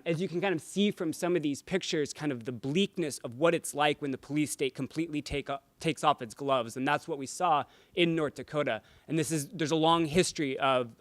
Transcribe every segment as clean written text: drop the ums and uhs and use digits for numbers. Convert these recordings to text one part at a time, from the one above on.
As you can kind of see from some of these pictures, kind of the bleakness of what it's like when the police state completely takes off its gloves. And that's what we saw in North Dakota. And there's a long history of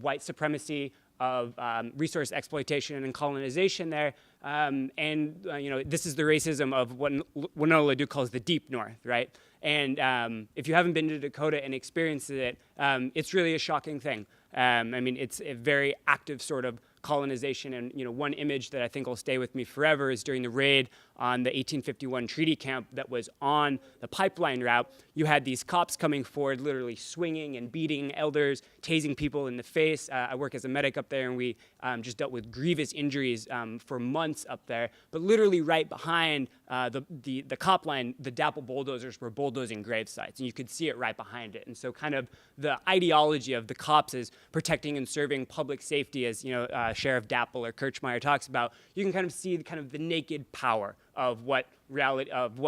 white supremacy, of resource exploitation and colonization there. This is the racism of what Winona LaDuke calls the deep north, right? And if you haven't been to Dakota and experienced it, it's really a shocking thing. It's a very active sort of colonization. And one image that I think will stay with me forever is during the raid on the 1851 treaty camp that was on the pipeline route. You had these cops coming forward, literally swinging and beating elders, tasing people in the face. I work as a medic up there, and we just dealt with grievous injuries for months up there. But literally right behind the cop line, the Dapple bulldozers were bulldozing grave sites, and you could see it right behind it. And so kind of the ideology of the cops is protecting and serving public safety, as Sheriff Dapple or Kirchmeier talks about. You can kind of see the naked power of what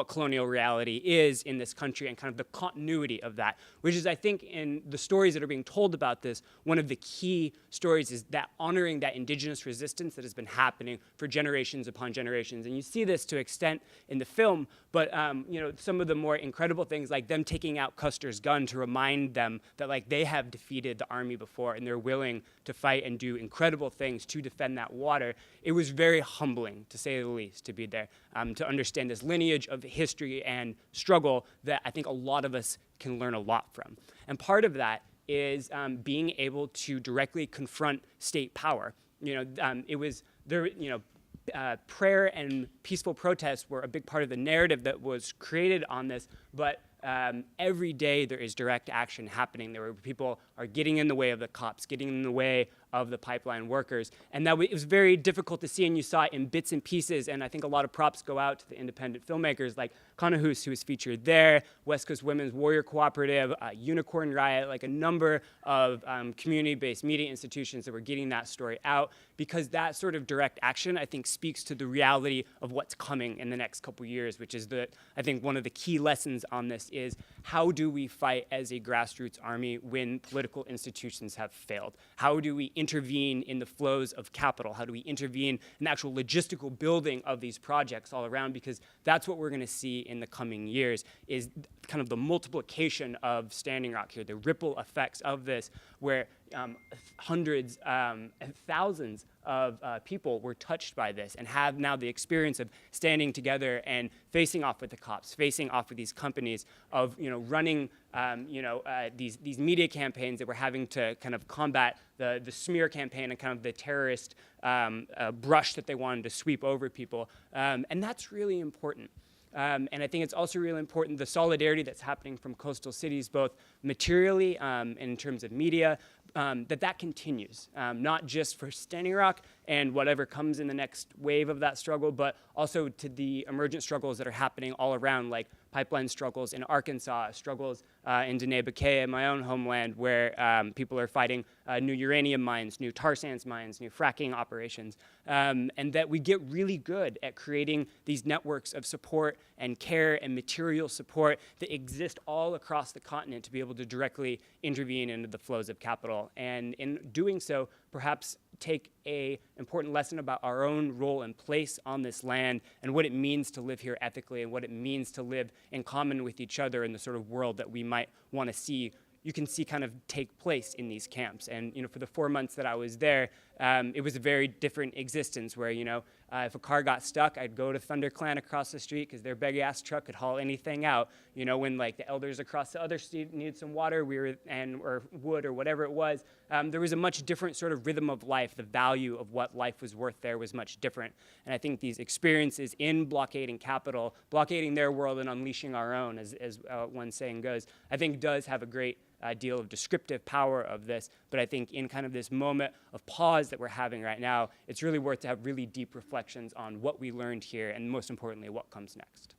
colonial reality is in this country, and kind of the continuity of that, which is, I think, in the stories that are being told about this, one of the key stories is that honoring that indigenous resistance that has been happening for generations upon generations. And you see this to extent in the film, but some of the more incredible things, like them taking out Custer's gun to remind them that they have defeated the army before and they're willing to fight and do incredible things to defend that water. It was very humbling, to say the least, to be there, to understand this lineage of history and struggle that I think a lot of us can learn a lot from. And part of that is being able to directly confront state power. Prayer and peaceful protests were a big part of the narrative that was created on this, but every day there is direct action happening. There were people are getting in the way of the cops, getting in the way of the pipeline workers. And it was very difficult to see, and you saw it in bits and pieces. And I think a lot of props go out to the independent filmmakers like Kanahus, who was featured there, West Coast Women's Warrior Cooperative, Unicorn Riot, like a number of community-based media institutions that were getting that story out, because that sort of direct action, I think, speaks to the reality of what's coming in the next couple years, which is I think one of the key lessons on this is, how do we fight as a grassroots army when political institutions have failed? How do we intervene in the flows of capital? How do we intervene in the actual logistical building of these projects all around? Because that's what we're going to see in the coming years, is kind of the multiplication of Standing Rock here, the ripple effects of this, where hundreds and thousands of people were touched by this and have now the experience of standing together and facing off with the cops, facing off with these companies, of running these media campaigns that were having to kind of combat the smear campaign and kind of the terrorist brush that they wanted to sweep over people. And that's really important. And I think it's also really important, the solidarity that's happening from coastal cities, both materially and in terms of media, that continues, not just for Standing Rock and whatever comes in the next wave of that struggle, but also to the emergent struggles that are happening all around, like pipeline struggles in Arkansas, struggles in Diné Biquet, in my own homeland, where people are fighting new uranium mines, new tar sands mines, new fracking operations, and that we get really good at creating these networks of support and care and material support that exist all across the continent to be able to directly intervene into the flows of capital. And in doing so, perhaps take an important lesson about our own role and place on this land, and what it means to live here ethically, and what it means to live in common with each other in the sort of world that we might want to see. You can see kind of take place in these camps. And for the 4 months that I was there, it was a very different existence, where if a car got stuck, I'd go to ThunderClan across the street, because their big ass truck could haul anything out. When the elders across the other street needed some water, or wood or whatever it was, there was a much different sort of rhythm of life. The value of what life was worth there was much different. And I think these experiences in blockading capital, blockading their world and unleashing our own, as one saying goes, I think does have a great deal of descriptive power of this. But I think in kind of this moment of pause that we're having right now, it's really worth to have really deep reflections on what we learned here, and most importantly, what comes next.